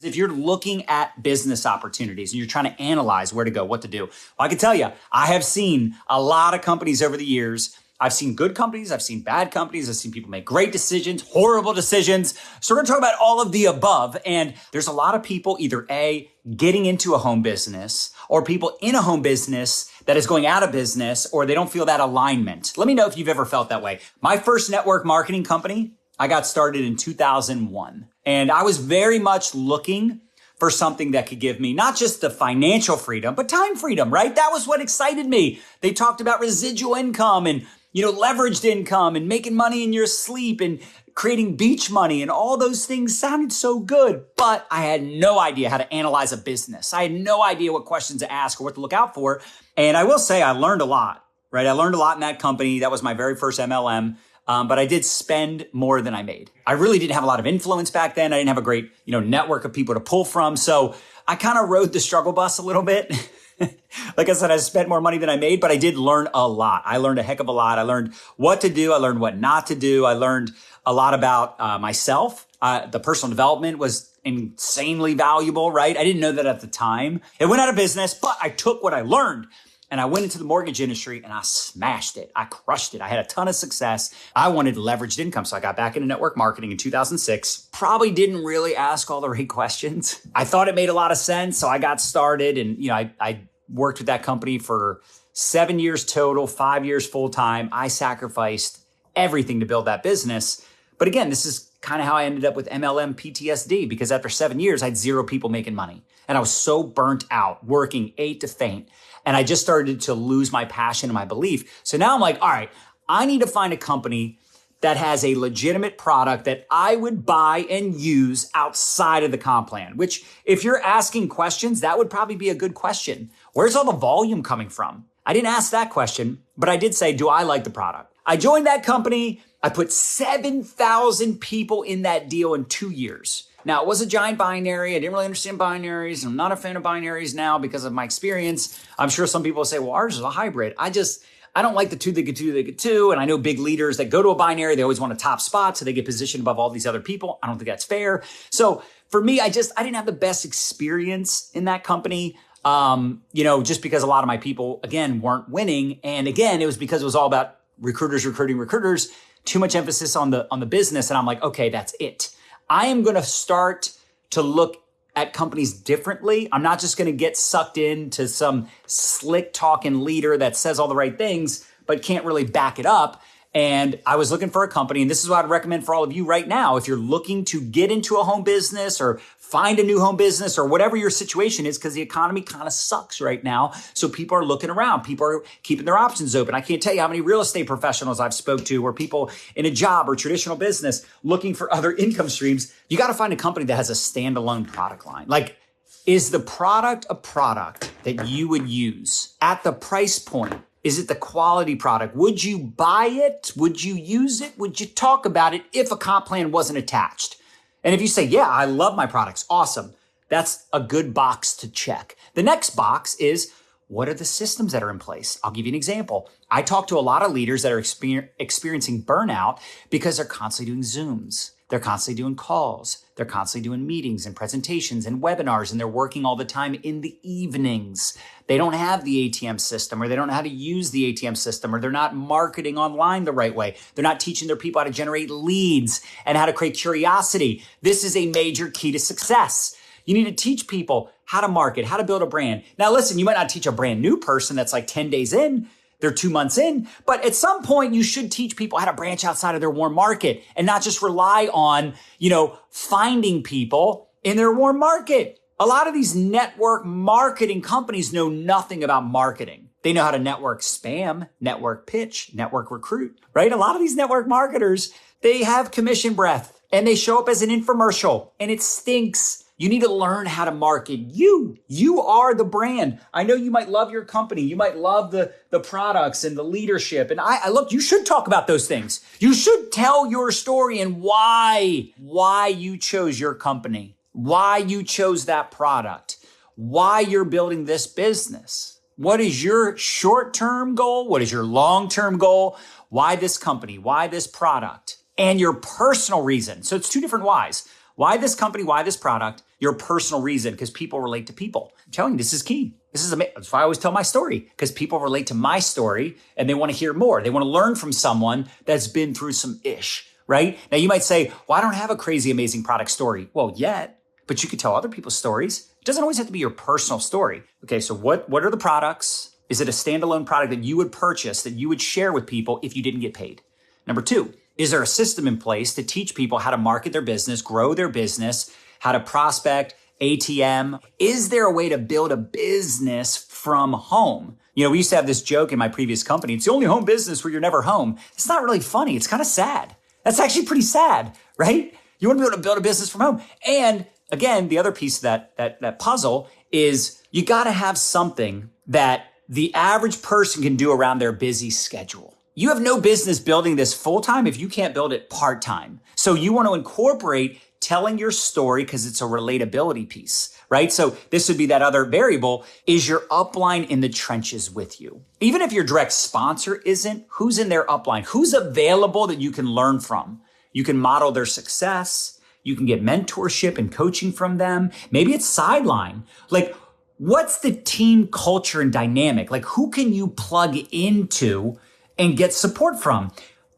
If you're looking at business opportunities and you're trying to analyze where to go, what to do, well, I can tell you, I have seen a lot of companies over the years. I've seen good companies. I've seen bad companies. I've seen people make great decisions, horrible decisions. So we're going to talk about all of the above. And there's a lot of people either A, getting into a home business, or people in a home business that is going out of business, or they don't feel that alignment. Let me know if you've ever felt that way. My first network marketing company, I got started in 2001. And I was very much looking for something that could give me not just the financial freedom, but time freedom, right? That was what excited me. They talked about residual income and, leveraged income and making money in your sleep and creating beach money, and all those things sounded so good, but I had no idea how to analyze a business. I had no idea what questions to ask or what to look out for. And I will say I learned a lot, right? I learned a lot in that company. That was my very first MLM. But I did spend more than I made. I really didn't have a lot of influence back then. I didn't have a great, network of people to pull from. So I kind of rode the struggle bus a little bit. Like I said, I spent more money than I made, but I did learn a lot. I learned a heck of a lot. I learned what to do. I learned what not to do. I learned a lot about myself. The personal development was insanely valuable, right? I didn't know that at the time. It went out of business, but I took what I learned and I went into the mortgage industry and I smashed it. I crushed it. I had a ton of success. I wanted leveraged income. So I got back into network marketing in 2006. Probably didn't really ask all the right questions. I thought it made a lot of sense. So I got started and, I worked with that company for 7 years total, 5 years full time. I sacrificed everything to build that business. But again, this is kind of how I ended up with MLM PTSD, because after 7 years, I had 0 people making money. And I was so burnt out, working 8 to faint. And I just started to lose my passion and my belief. So now I'm like, all right, I need to find a company that has a legitimate product that I would buy and use outside of the comp plan, which if you're asking questions, that would probably be a good question. Where's all the volume coming from? I didn't ask that question, but I did say, do I like the product? I joined that company. I put 7,000 people in that deal in 2 years. Now, it was a giant binary. I didn't really understand binaries. I'm not a fan of binaries now because of my experience. I'm sure some people will say, well, ours is a hybrid. I don't like the two that get two, they get two. And I know big leaders that go to a binary, they always want a top spot, so they get positioned above all these other people. I don't think that's fair. So for me, I didn't have the best experience in that company. Just because a lot of my people, again, weren't winning. And again, it was because it was all about recruiters recruiting recruiters, too much emphasis on the business. And I'm like, okay, that's it. I am going to start to look at companies differently. I'm not just going to get sucked into some slick talking leader that says all the right things, but can't really back it up. And I was looking for a company, and this is what I'd recommend for all of you right now. If you're looking to get into a home business or find a new home business or whatever your situation is, because the economy kind of sucks right now. So people are looking around. People are keeping their options open. I can't tell you how many real estate professionals I've spoke to, or people in a job or traditional business looking for other income streams. You got to find a company that has a standalone product line. Like, is the product a product that you would use at the price point? Is it the quality product? Would you buy it? Would you use it? Would you talk about it if a comp plan wasn't attached? And if you say, yeah, I love my products, awesome. That's a good box to check. The next box is, what are the systems that are in place? I'll give you an example. I talk to a lot of leaders that are experiencing burnout because they're constantly doing Zooms. They're constantly doing calls. They're constantly doing meetings and presentations and webinars, and they're working all the time in the evenings. They don't have the ATM system, or they don't know how to use the ATM system, or they're not marketing online the right way. They're not teaching their people how to generate leads and how to create curiosity. This is a major key to success. You need to teach people how to market, how to build a brand. Now, listen, you might not teach a brand new person that's like 10 days in, they're 2 months in, but at some point you should teach people how to branch outside of their warm market and not just rely on, finding people in their warm market. A lot of these network marketing companies know nothing about marketing. They know how to network spam, network pitch, network recruit, right? A lot of these network marketers, they have commission breath and they show up as an infomercial and it stinks. You need to learn how to market you. You are the brand. I know you might love your company. You might love the products and the leadership. And I look, you should talk about those things. You should tell your story and why you chose your company, why you chose that product, why you're building this business. What is your short-term goal? What is your long-term goal? Why this company? Why this product? And your personal reason. So it's two different whys. Why this company? Why this product? your personal reason, because people relate to people. I'm telling you, this is key. This is amazing. That's why I always tell my story, because people relate to my story and they want to hear more. They want to learn from someone that's been through some ish, right? Now you might say, well, I don't have a crazy, amazing product story. Well, yet, but you could tell other people's stories. It doesn't always have to be your personal story. Okay, so what are the products? Is it a standalone product that you would purchase, that you would share with people if you didn't get paid? Number two, is there a system in place to teach people how to market their business, grow their business, how to prospect, ATM? Is there a way to build a business from home? You know, we used to have this joke in my previous company. It's the only home business where you're never home. It's not really funny. It's kind of sad. That's actually pretty sad, right? You want to be able to build a business from home. And again, the other piece of that puzzle is you got to have something that the average person can do around their busy schedule. You have no business building this full-time if you can't build it part-time. So you want to incorporate telling your story because it's a relatability piece, right? So this would be that other variable. Is your upline in the trenches with you? Even if your direct sponsor isn't, who's in their upline? Who's available that you can learn from? You can model their success. You can get mentorship and coaching from them. Maybe it's sideline. Like, what's the team culture and dynamic? Like, who can you plug into and get support from?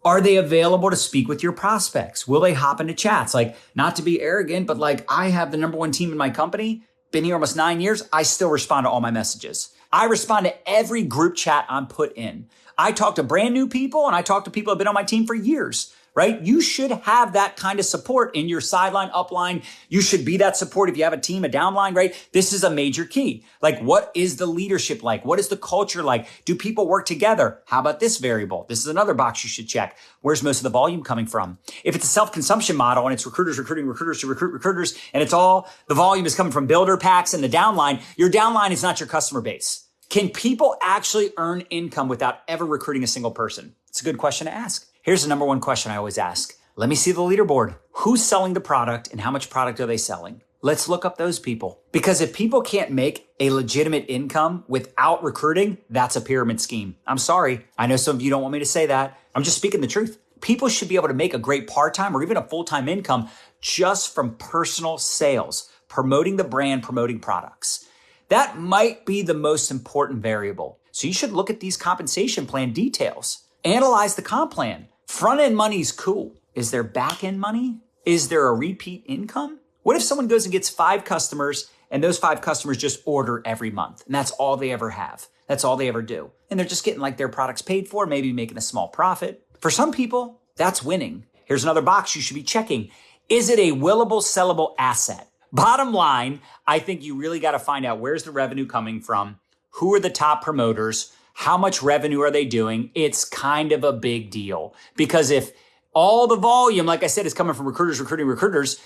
Are they available to speak with your prospects? Will they hop into chats? Like, not to be arrogant, but like, I have the number one team in my company, been here almost 9 years. I still respond to all my messages. I respond to every group chat I'm put in. I talk to brand new people and I talk to people who have been on my team for years. Right? You should have that kind of support in your sideline, upline. You should be that support if you have a team, a downline, right? This is a major key. Like, what is the leadership like? What is the culture like? Do people work together? How about this variable? This is another box you should check. Where's most of the volume coming from? If it's a self-consumption model and it's recruiters recruiting recruiters to recruit recruiters, and it's all the volume is coming from builder packs and the downline, your downline is not your customer base. Can people actually earn income without ever recruiting a single person? It's a good question to ask. Here's the number one question I always ask. Let me see the leaderboard. Who's selling the product and how much product are they selling? Let's look up those people. Because if people can't make a legitimate income without recruiting, that's a pyramid scheme. I'm sorry. I know some of you don't want me to say that. I'm just speaking the truth. People should be able to make a great part-time or even a full-time income just from personal sales, promoting the brand, promoting products. That might be the most important variable. So you should look at these compensation plan details. Analyze the comp plan. Front-end money is cool. Is there back-end money? Is there a repeat income? What if someone goes and gets 5 customers and those 5 customers just order every month and that's all they ever have? That's all they ever do. And they're just getting like their products paid for, maybe making a small profit. For some people, that's winning. Here's another box you should be checking. Is it a willable, sellable asset? Bottom line, I think you really got to find out where's the revenue coming from, who are the top promoters, how much revenue are they doing? It's kind of a big deal because if all the volume, like I said, is coming from recruiters recruiting recruiters,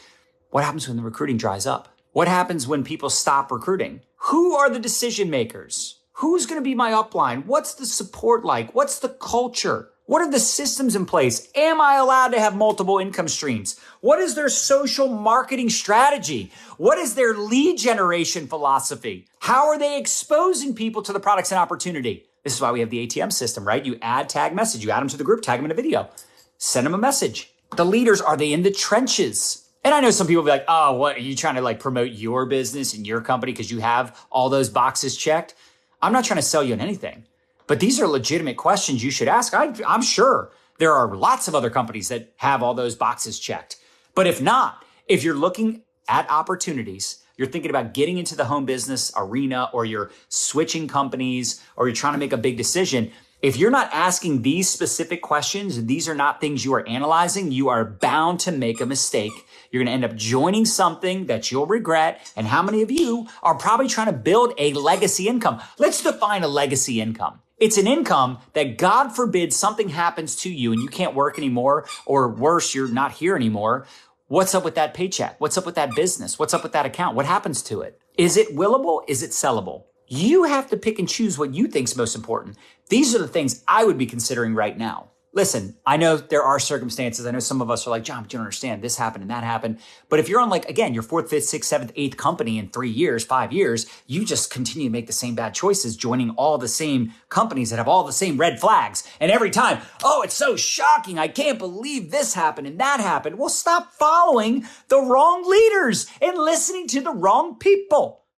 what happens when the recruiting dries up? What happens when people stop recruiting? Who are the decision makers? Who's going to be my upline? What's the support like? What's the culture? What are the systems in place? Am I allowed to have multiple income streams? What is their social marketing strategy? What is their lead generation philosophy? How are they exposing people to the products and opportunity? This is why we have the ATM system, right? You add, tag, message. You add them to the group, tag them in a video, send them a message. The leaders, are they in the trenches? And I know some people will be like, oh, what, are you trying to like promote your business and your company because you have all those boxes checked? I'm not trying to sell you on anything, but these are legitimate questions you should ask. I'm sure there are lots of other companies that have all those boxes checked. But if not, if you're looking at opportunities, you're thinking about getting into the home business arena, or you're switching companies, or you're trying to make a big decision, if you're not asking these specific questions, these are not things you are analyzing, you are bound to make a mistake. You're going to end up joining something that you'll regret. And how many of you are probably trying to build a legacy income? Let's define a legacy income. It's an income that, God forbid, something happens to you and you can't work anymore, or worse, you're not here anymore. What's up with that paycheck? What's up with that business? What's up with that account? What happens to it? Is it willable? Is it sellable? You have to pick and choose what you think is most important. These are the things I would be considering right now. Listen, I know there are circumstances. I know some of us are like, John, but you don't understand. This happened and that happened. But if you're on like, again, your fourth, fifth, sixth, seventh, eighth company in 3 years, 5 years, you just continue to make the same bad choices, joining all the same companies that have all the same red flags. And every time, oh, it's so shocking. I can't believe this happened and that happened. Well, stop following the wrong leaders and listening to the wrong people.